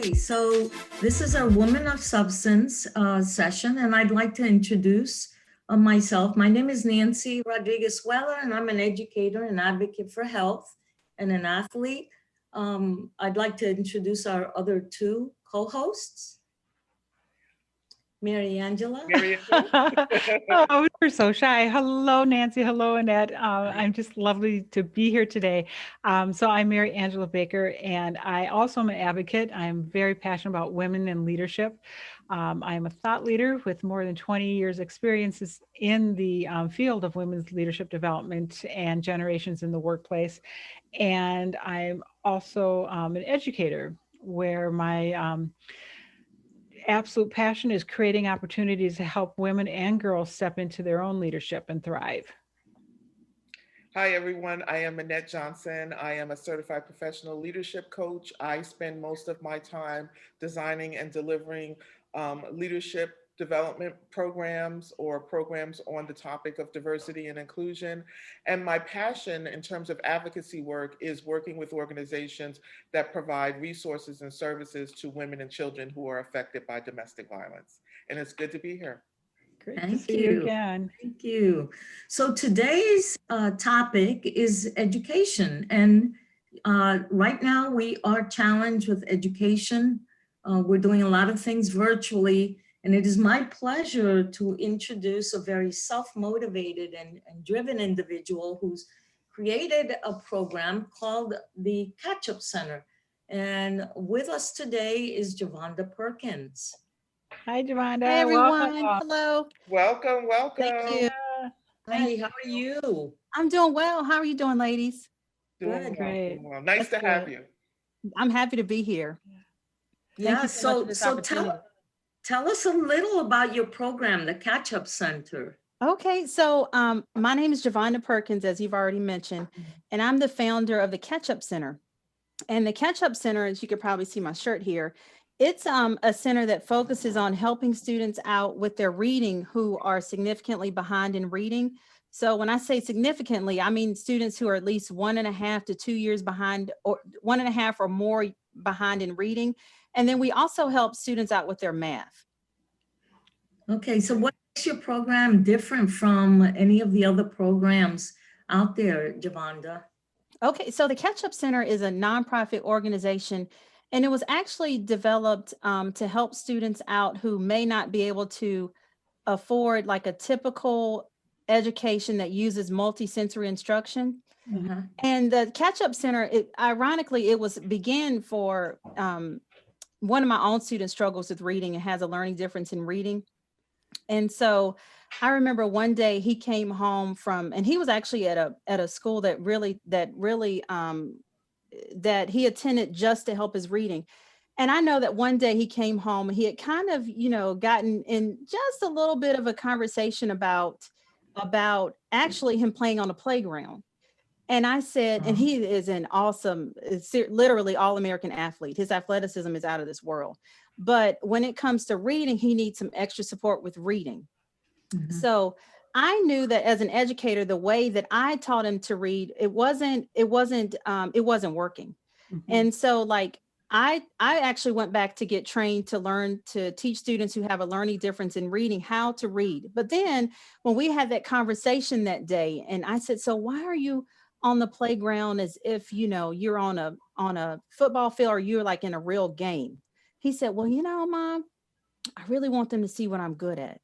Okay, so this is our Woman of Substance session, and I'd like to introduce myself. My name is Nancy Rodriguez-Weller, and I'm an educator and advocate for health and an athlete. I'd like to introduce our other two co-hosts. Mary Angela. Oh, we're so shy. Hello, Nancy. Hello, Annette. I'm just lovely to be here today. So I'm Mary Angela Baker, and I also am an advocate. I'm very passionate about women and leadership. I am a thought leader with more than 20 years experiences in the field of women's leadership development and generations in the workplace. And I'm also an educator where my absolute passion is creating opportunities to help women and girls step into their own leadership and thrive. Hi, everyone. I am Annette Johnson. I am a certified professional leadership coach. I spend most of my time designing and delivering leadership development programs or programs on the topic of diversity and inclusion. And my passion in terms of advocacy work is working with organizations that provide resources and services to women and children who are affected by domestic violence. And it's good to be here. Great to see you again. Thank you. So today's topic is education. And right now we are challenged with education. We're doing a lot of things virtually. And it is my pleasure to introduce a very self-motivated and driven individual who's created a program called the CatchUp Center. And with us today is Jevonda Perkins. Hi, Jevonda. Hi, everyone. Welcome. Hello. Welcome, welcome. Thank you. Hi, how are you? I'm doing well. How are you doing, ladies? Doing Good. well, Great. doing well. Nice That's to have good. you. I'm happy to be here. Yeah, Thank you so much for this opportunity. tell us a little about your program, the CatchUp Center. Okay, so my name is Jevonda Perkins, as you've already mentioned, and I'm the founder of the CatchUp Center. And the CatchUp Center, as you could probably see my shirt here, it's a center that focuses on helping students out with their reading who are significantly behind in reading. So when I say significantly, I mean students who are at least 1.5 to 2 years behind, or 1.5 or more behind in reading. And then we also help students out with their math. Okay, so what makes your program different from any of the other programs out there, Jevonda? Okay, so the CatchUp Center is a nonprofit organization, and it was actually developed to help students out who may not be able to afford like a typical education that uses multisensory instruction. Uh-huh. And the CatchUp Center, ironically, it was began for one of my own students struggles with reading and has a learning difference in reading. And so I remember one day he came home from, and he was actually at a school that he attended just to help his reading. And I know that one day he came home and he had kind of, gotten in just a little bit of a conversation about actually him playing on a playground. And I said, and he is an awesome, literally all-American athlete. His athleticism is out of this world. But when it comes to reading, he needs some extra support with reading. Mm-hmm. So I knew that as an educator, the way that I taught him to read, it wasn't working. Mm-hmm. And so like, I actually went back to get trained to learn to teach students who have a learning difference in reading how to read. But then when we had that conversation that day, and I said, so why are you on the playground as if, you're on a football field or you're like in a real game? He said, well, Mom, I really want them to see what I'm good at.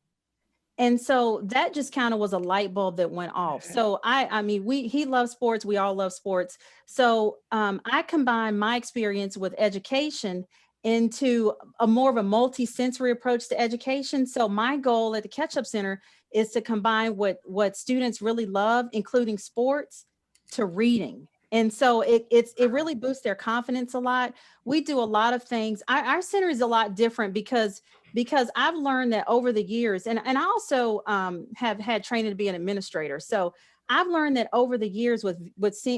And so that just kind of was a light bulb that went off. So he loves sports. We all love sports. So I combined my experience with education into a more of a multi-sensory approach to education. So my goal at the CatchUp Center is to combine what students really love, including sports, to reading. And so it really boosts their confidence a lot. We do a lot of things. Our center is a lot different because I've learned that over the years, and I also have had training to be an administrator. So I've learned that over the years with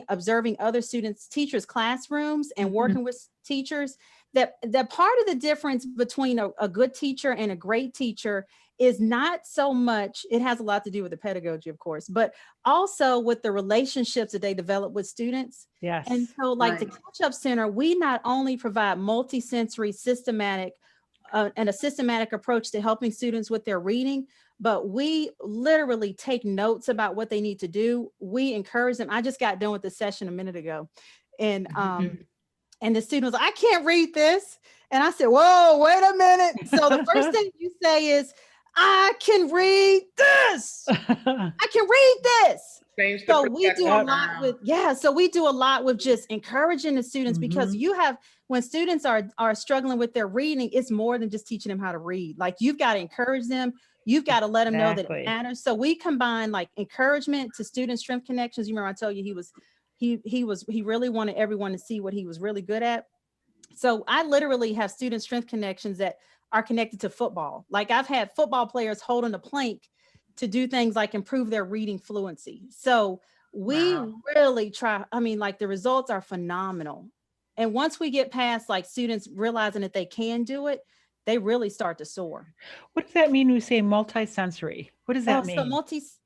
observing other students, teachers' classrooms and working with teachers, that part of the difference between a good teacher and a great teacher is not so much, it has a lot to do with the pedagogy, of course, but also with the relationships that they develop with students. Yes. And so like the Right. CatchUp Center, we not only provide multi-sensory systematic and a systematic approach to helping students with their reading, but we literally take notes about what they need to do. We encourage them. I just got done with the session a minute ago, and the student was like, I can't read this. And I said, whoa, wait a minute. So the first thing you say is, I can read this. I can read this. Change the So we do a perspective. lot with, so we do a lot with just encouraging the students, because you have, when students are struggling with their reading, it's more than just teaching them how to read. Like, you've got to encourage them. You've got to let them know that it matters. So we combine like encouragement to student strength connections. You remember I told you he really wanted everyone to see what he was really good at. So I literally have student strength connections that are connected to football. Like, I've had football players holding a plank to do things like improve their reading fluency. So we really try, I mean, like, the results are phenomenal. And once we get past like students realizing that they can do it, they really start to soar. What does that mean when you say multisensory? What does that mean?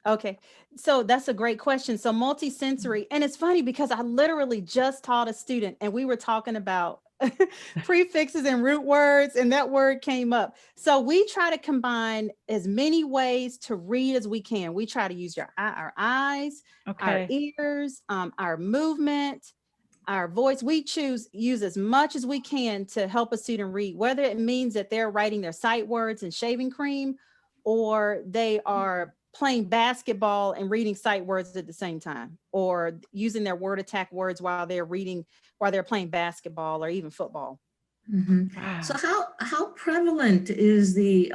Okay. So that's a great question. So multisensory, and it's funny because I literally just taught a student and we were talking about prefixes and root words, and that word came up. So we try to combine as many ways to read as we can. We try to use our eyes, our ears, our movement, our voice. We use as much as we can to help a student read, whether it means that they're writing their sight words and shaving cream, or they are playing basketball and reading sight words at the same time, or using their word attack words while they're playing basketball or even football. Wow. So how prevalent is the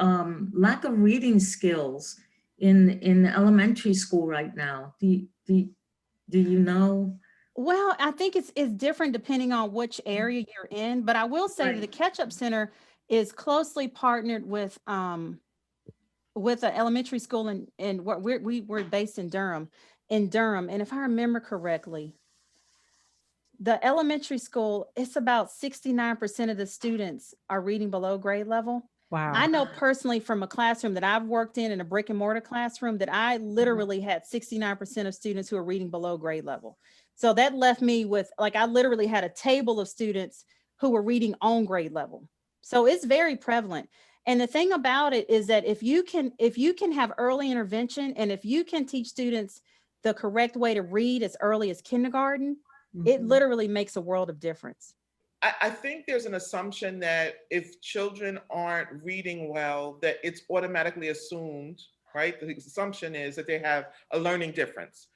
lack of reading skills in elementary school right now? Do you know? Well, I think it's different depending on which area you're in, but I will say that the CatchUp Center is closely partnered with an elementary school in we're based in Durham. And if I remember correctly, the elementary school, it's about 69% of the students are reading below grade level. Wow. I know personally from a classroom that I've worked in a brick and mortar classroom, that I literally had 69% of students who are reading below grade level. So that left me with, like, I literally had a table of students who were reading on grade level. So it's very prevalent. And the thing about it is that if you can have early intervention, and if you can teach students the correct way to read as early as kindergarten, it literally makes a world of difference. I think there's an assumption that if children aren't reading well, that it's automatically assumed, right? The assumption is that they have a learning difference.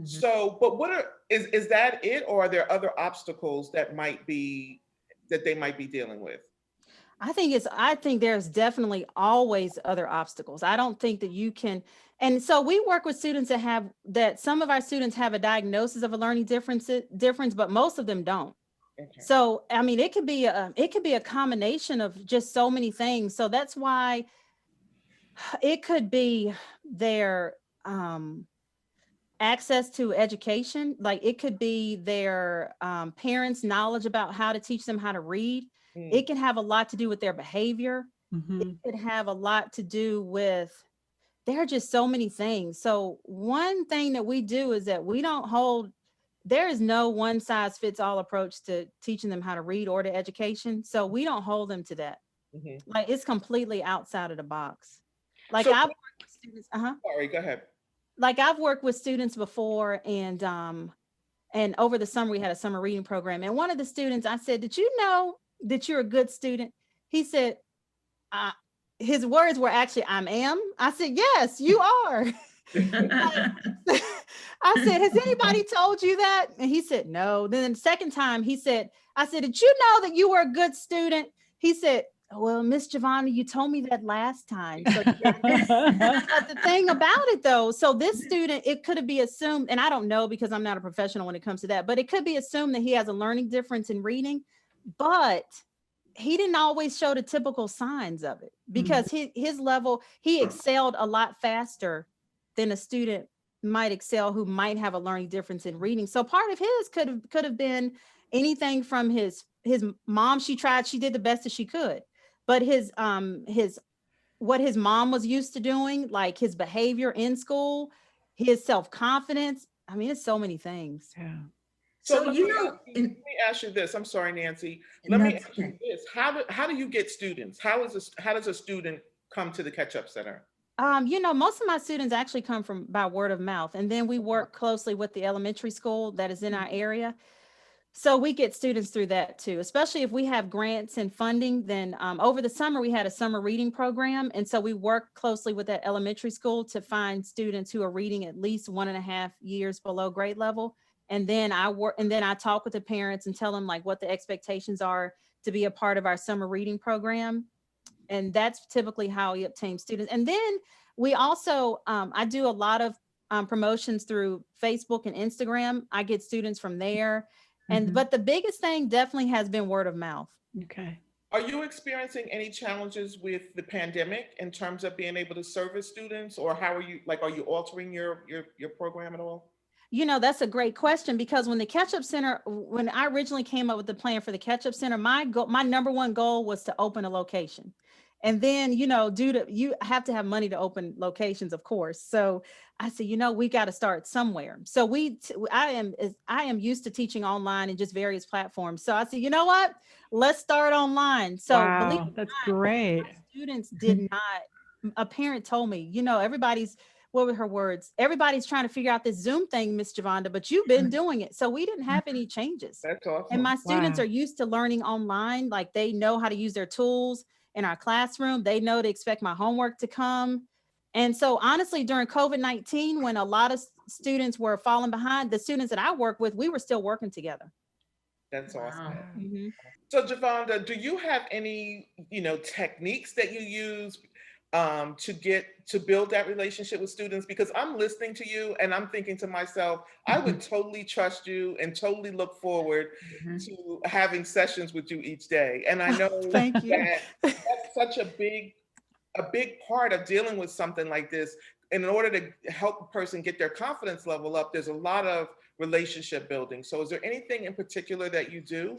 So, but is that it, or are there other obstacles that they might be dealing with? I think there's definitely always other obstacles. I don't think that you can. And so we work with students that some of our students have a diagnosis of a learning difference, but most of them don't. Okay. So, I mean, it could be a combination of just so many things. So that's why it could be their access to education. Like, it could be their parents' knowledge about how to teach them how to read. It can have a lot to do with their behavior. It could have a lot to do with, there are just so many things. So one thing that we do is that there is no one size fits all approach to teaching them how to read or to education. So we don't hold them to that. Like, it's completely outside of the box. Like, I've worked with students. Sorry, go ahead. Like, I've worked with students before, and over the summer we had a summer reading program. And one of the students, I said, did you know that you're a good student? He said, his words were actually, I am. I said, yes, you are. I said, has anybody told you that? And he said, no. Then the second time I said, did you know that you were a good student? He said, well, Miss Jevonda, you told me that last time. So but the thing about it though, so this student, it could be assumed, and I don't know because I'm not a professional when it comes to that, but it could be assumed that he has a learning difference in reading, but he didn't always show the typical signs of it, because his level, he excelled a lot faster than a student might excel who might have a learning difference in reading. So part of his could have been anything from his mom. She did the best that she could, but his what his mom was used to doing, like his behavior in school, his self-confidence. I mean, it's so many things. Yeah. So So, let me ask you this. I'm sorry, Nancy. Let me that's ask you this. How do you get students? How does a student come to the CatchUp Center? Most of my students actually come from by word of mouth, and then we work closely with the elementary school that is in our area. So we get students through that too, especially if we have grants and funding. Then over the summer, we had a summer reading program. And so we work closely with that elementary school to find students who are reading at least 1.5 years below grade level. And then I talk with the parents and tell them like what the expectations are to be a part of our summer reading program. And that's typically how we obtain students. And then we also, I do a lot of promotions through Facebook and Instagram. I get students from there. But the biggest thing definitely has been word of mouth. Okay. Are you experiencing any challenges with the pandemic in terms of being able to service students, or how are you altering your program at all? That's a great question, because when I originally came up with the plan for the CatchUp Center, my number one goal was to open a location. And then, you have to have money to open locations, of course. So I said, we got to start somewhere. So I am used to teaching online and just various platforms. So I said, you know what, let's start online. So Wow, that's great. students did not, a parent told me, what were her words? Everybody's trying to figure out this Zoom thing, Miss Jevonda, but you've been doing it. So we didn't have any changes. That's awesome. And my students Wow. are used to learning online. Like, they know how to use their tools in our classroom. They know to expect my homework to come. And so honestly, during COVID-19, when a lot of students were falling behind, the students that I work with, we were still working together. That's awesome. Wow. Mhm. So Jevonda, do you have any, techniques that you use to build that relationship with students? Because I'm listening to you and I'm thinking to myself, I would totally trust you and totally look forward to having sessions with you each day. And I know Thank you. that's such a big part of dealing with something like this. In order to help a person get their confidence level up, there's a lot of relationship building. So is there anything in particular that you do?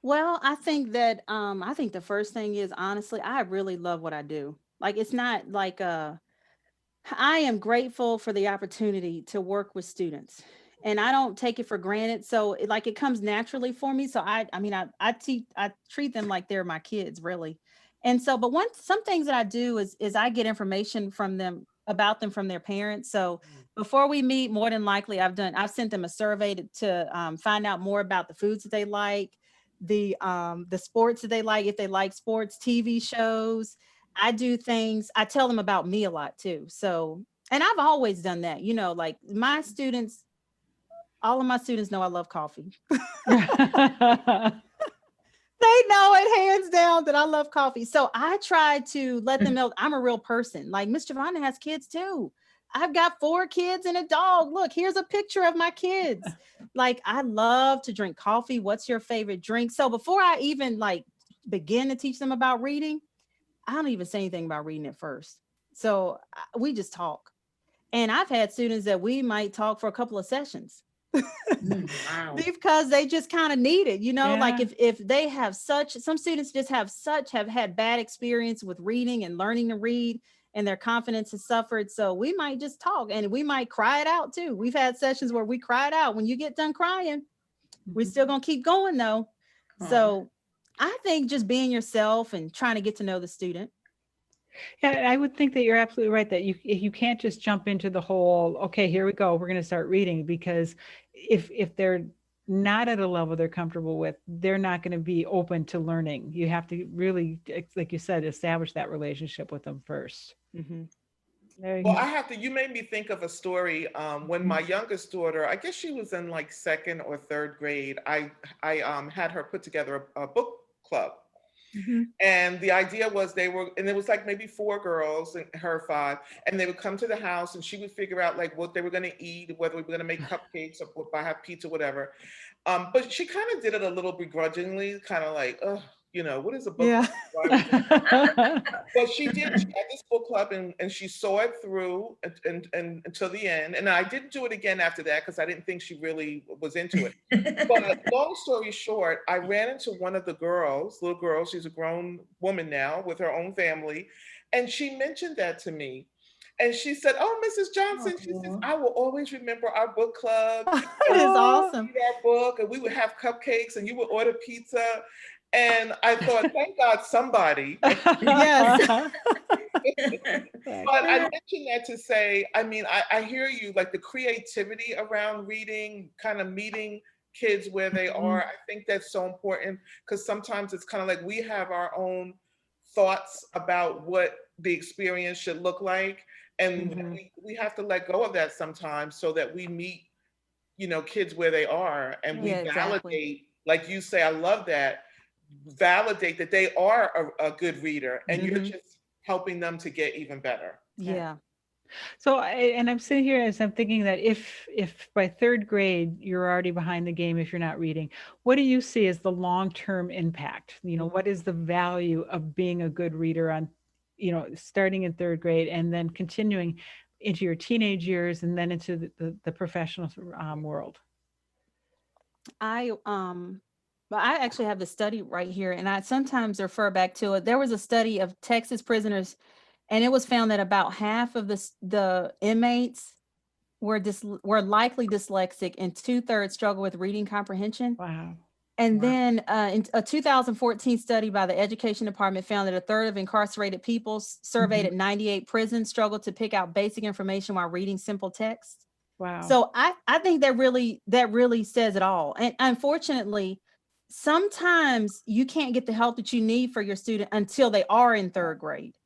Well, I think that I think the first thing is, honestly, I really love what I do. Like, it's not like I am grateful for the opportunity to work with students, and I don't take it for granted. So it comes naturally for me. So I treat them like they're my kids, really. And so, but some things that I do is I get information from them about them from their parents. So before we meet, more than likely I've sent them a survey to find out more about the foods that they like, the sports that they like, if they like sports, TV shows. I do things, I tell them about me a lot too. So, and I've always done that, like all of my students know I love coffee. They know it hands down that I love coffee. So I try to let them know I'm a real person. Like, Miss Jevonda has kids too. I've got 4 kids and a dog. Look, here's a picture of my kids. Like, I love to drink coffee. What's your favorite drink? So before I even begin to teach them about reading, I don't even say anything about reading at first. So we just talk. And I've had students that we might talk for a couple of sessions. Wow. Because they just kind of need it, like Yeah. if they have some students just have had bad experience with reading and learning to read, and their confidence has suffered. So we might just talk, and we might cry it out too. We've had sessions where we cried out. When you get done crying, we're still gonna keep going though. So I think just being yourself and trying to get to know the student. Yeah, I would think that you're absolutely right, that you can't just jump into the whole, okay, here we go, we're going to start reading, because if they're not at a level they're comfortable with, they're not going to be open to learning. You have to really, like you said, establish that relationship with them first. There you Well, go. you made me think of a story. When my youngest daughter, I guess she was in like 2nd or 3rd grade, I had her put together a book club. And the idea was and it was like maybe 4 girls and her 5, and they would come to the house and she would figure out like what they were going to eat, whether we were going to make cupcakes or buy have pizza, whatever. But she kind of did it a little begrudgingly, kind of like, oh, what is a book Yeah. club? But she did. She had this book club, and she saw it through and until the end. And I didn't do it again after that because I didn't think she really was into it. But long story short, I ran into one of the little girl. She's a grown woman now with her own family, and she mentioned that to me. And she said, "Oh, Mrs. Johnson," she says, "I will always remember our book club. That is awesome. Read our book, and we would have cupcakes, and you would order pizza." And I thought, thank God somebody. Yes. But I mentioned that to say, I mean, I hear you, like the creativity around reading, kind of meeting kids where they are. I think that's so important because sometimes it's kind of like we have our own thoughts about what the experience should look like. And we have to let go of that sometimes so that we meet, kids where they are and we validate, like you say, I love that, validate that they are a good reader and you're just helping them to get even better. Yeah. So, and I'm sitting here as I'm thinking that if by third grade you're already behind the game if you're not reading, what do you see as the long-term impact? What is the value of being a good reader on, starting in third grade and then continuing into your teenage years and then into the professional world? I actually have the study right here, and I sometimes refer back to it. There was a study of Texas prisoners, and it was found that about half of the inmates were likely dyslexic, and 2/3 struggle with reading comprehension. Wow. And then in a 2014 study by the Education Department found that 1/3 of incarcerated people surveyed at 98 prisons struggled to pick out basic information while reading simple text. Wow. So I think that really says it all. And unfortunately, sometimes you can't get the help that you need for your student until they are in third grade.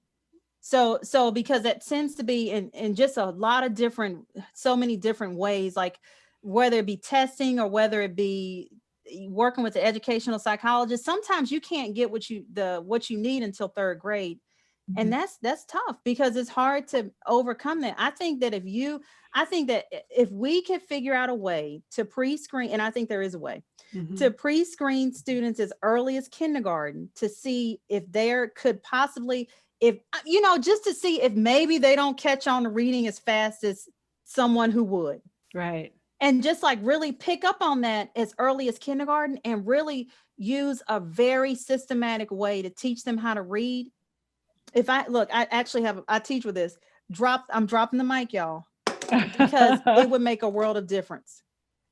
So because that tends to be in just a lot of so many different ways, like whether it be testing or whether it be working with the educational psychologist, sometimes you can't get what you need until third grade. And that's tough because it's hard to overcome that. I think that if we could figure out a way to pre-screen, and I think there is a way to pre-screen students as early as kindergarten to see if there could possibly, just to see if maybe they don't catch on to reading as fast as someone who would. Right. And just like really pick up on that as early as kindergarten and really use a very systematic way to teach them how to read. I teach with this. I'm dropping the mic, y'all, because it would make a world of difference.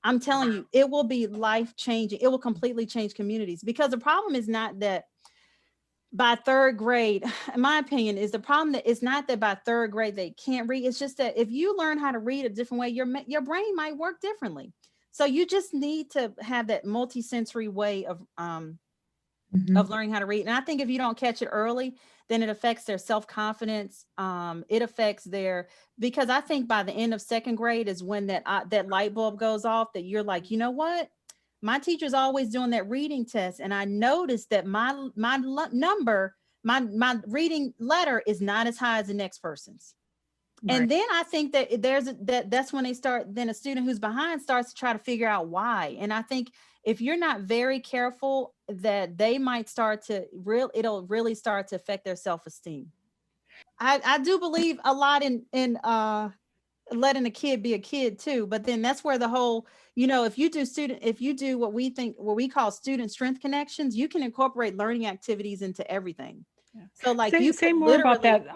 I'm telling you, it will be life-changing. It will completely change communities because the problem is not that by third grade, in my opinion, is the problem that it's not that by third grade they can't read. It's just that if you learn how to read a different way, your brain might work differently. So you just need to have that multisensory way of learning how to read. And I think if you don't catch it early, then it affects their self-confidence. It affects because I think by the end of second grade is when that light bulb goes off, that you're like, you know what? My teacher's always doing that reading test. And I noticed that my reading letter is not as high as the next person's. Right. And then I think that that's when then a student who's behind starts to try to figure out why. And I think if you're not very careful, that they might start to it'll really start to affect their self-esteem. I do believe a lot in letting a kid be a kid too, but then that's where the whole, if you do what we call student strength connections, you can incorporate learning activities into everything. Yeah. So like say more about that,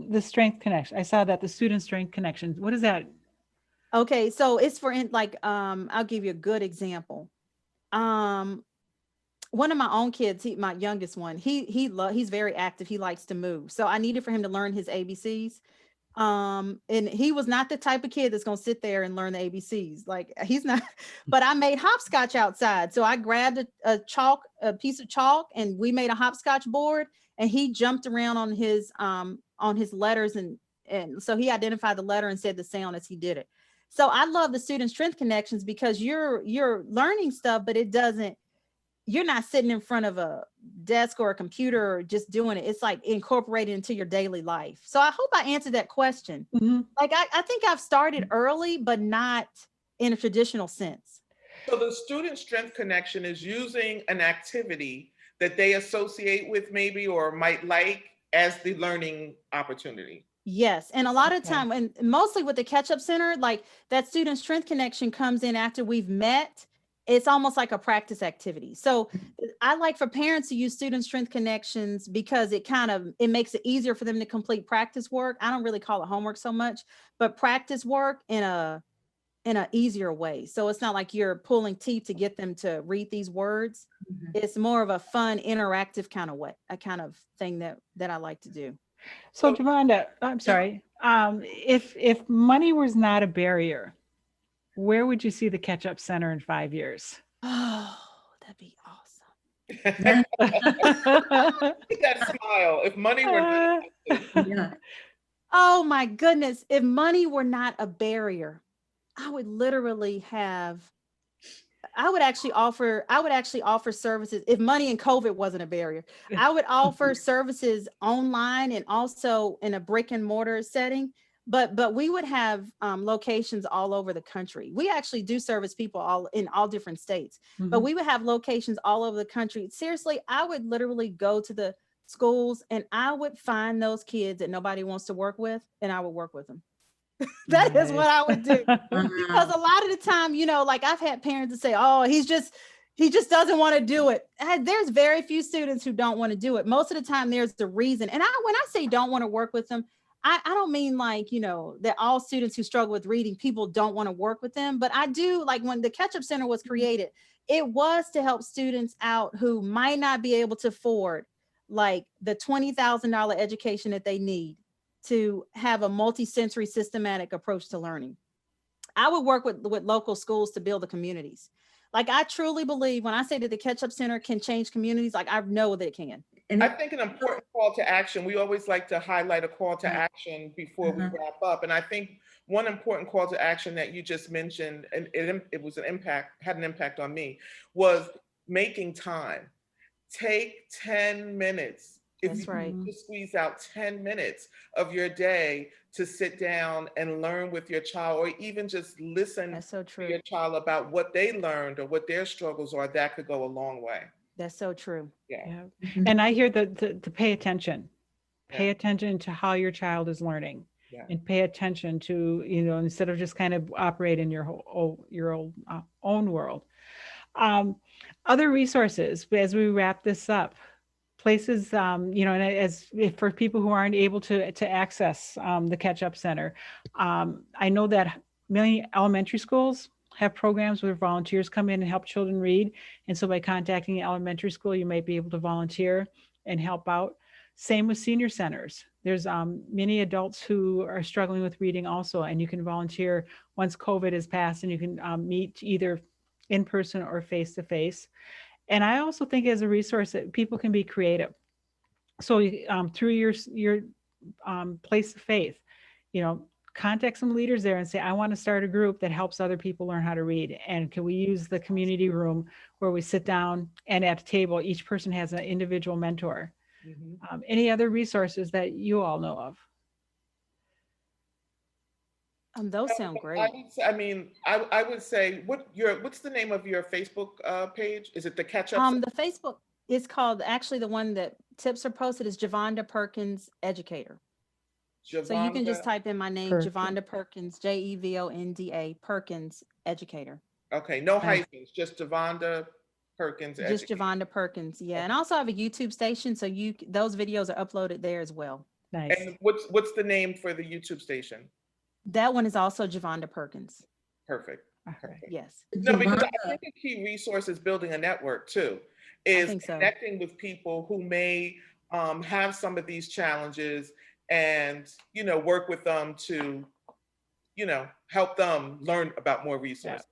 the strength connection. I saw that, the student strength connections. What is that? Okay, so it's I'll give you a good example. One of my own kids, my youngest one, he's very active. He likes to move. So I needed for him to learn his ABCs. And he was not the type of kid that's going to sit there and learn the ABCs. Like he's not, but I made hopscotch outside. So I grabbed a piece of chalk and we made a hopscotch board and he jumped around on his letters. And so he identified the letter and said the sound as he did it. So I love the student strength connections because you're learning stuff, but you're not sitting in front of a desk or a computer or just doing it. It's like incorporated into your daily life. So I hope I answered that question. Like I think I've started early, but not in a traditional sense. So the student strength connection is using an activity that they associate with maybe or might like as the learning opportunity. Yes. And a lot of Okay. time, and mostly with the CatchUp Center, like that student strength connection comes in after we've met. It's almost like a practice activity. So I like for parents to use student strength connections because it makes it easier for them to complete practice work. I don't really call it homework so much, but practice work in a easier way. So it's not like you're pulling teeth to get them to read these words. Mhm. It's more of a fun, interactive kind of way, a kind of thing that I like to do. So Jevonda, I'm sorry. If money was not a barrier, where would you see the CatchUp Center in 5 years? Oh, that'd be awesome. That smile. If money were not, Yeah. Oh my goodness. If money were not a barrier, I would literally have, I would actually offer services if money and COVID wasn't a barrier. I would offer services online and also in a brick and mortar setting. But we would have locations all over the country. We actually do service people all in all different states, but Mhm. we would have locations all over the country. Seriously, I would literally go to the schools and I would find those kids that nobody wants to work with, and I would work with them. That is what I would do. Because a lot of the time, like I've had parents that say, oh, he just doesn't want to do it. There's very few students who don't want to do it. Most of the time there's the reason. And when I say don't want to work with them, I don't mean like, that all students who struggle with reading, people don't want to work with them. But I do, like when the CatchUp Center was created, it was to help students out who might not be able to afford like the $20,000 education that they need to have a multi-sensory systematic approach to learning. I would work with local schools to build the communities. Like I truly believe when I say that the CatchUp Center can change communities, like I know that it can. I think an important call to action, we always like to highlight a call to action before we wrap up. And I think one important call to action that you just mentioned, and it was had an impact on me, was making time. Take 10 minutes. If That's you right. can squeeze out 10 minutes of your day to sit down and learn with your child, or even just listen That's so to true. your child about what they learned or what their struggles are, that could go a long way. That's so true. Yeah. Yeah. And I hear the pay attention. Pay Yeah. attention to how your child is learning. Yeah. And pay attention to, instead of just kind of operate in your own world. Other resources as we wrap this up, places, and for people who aren't able to access the CatchUp Center, I know that many elementary schools have programs where volunteers come in and help children read. And so by contacting the elementary school, you might be able to volunteer and help out. Same with senior centers. There's many adults who are struggling with reading also, and you can volunteer once COVID is passed, and you can meet either in person or face to face. And I also think as a resource that people can be creative. So through your place of faith, contact some leaders there and say, I want to start a group that helps other people learn how to read. And can we use the community room where we sit down and at a table, each person has an individual mentor. Any other resources that you all know of? Those sound great. I would say, what's the name of your Facebook page? Is it the CatchUp? The Facebook is called, actually the one that tips are posted is Jevonda Perkins Educator. So you can just type in my name, Jevonda Perkins, Jevonda Perkins Educator. Okay, no hyphens, just Jevonda Perkins Educator. Just Jevonda Perkins, yeah. And also I have a YouTube station, so those videos are uploaded there as well. Nice. And what's the name for the YouTube station? That one is also Jevonda Perkins. Perfect. Yes. No, because I think a key resource is building a network too, is connecting with people who may have some of these challenges and, work with them to, help them learn about more resources.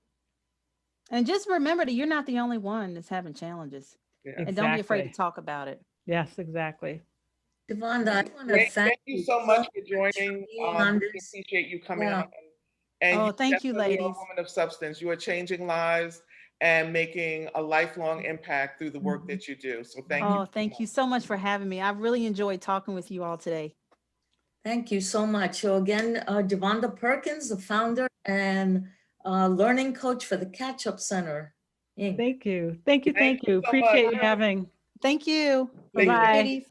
Yeah. And just remember that you're not the only one that's having challenges. Yeah. And don't be afraid to talk about it. Yes, exactly. Jevonda, I want to thank you so much for joining. I appreciate you coming out. And thank you, ladies. You're a woman of substance. You are changing lives and making a lifelong impact through the work that you do. So thank you. Thank you so much for having me. I've really enjoyed talking with you all today. Thank you so much. So again, Jevonda Perkins, the founder and learning coach for the CatchUp Center. Thank you. Thank you. Appreciate you having Thank you. Thank you. Bye-bye. Ladies.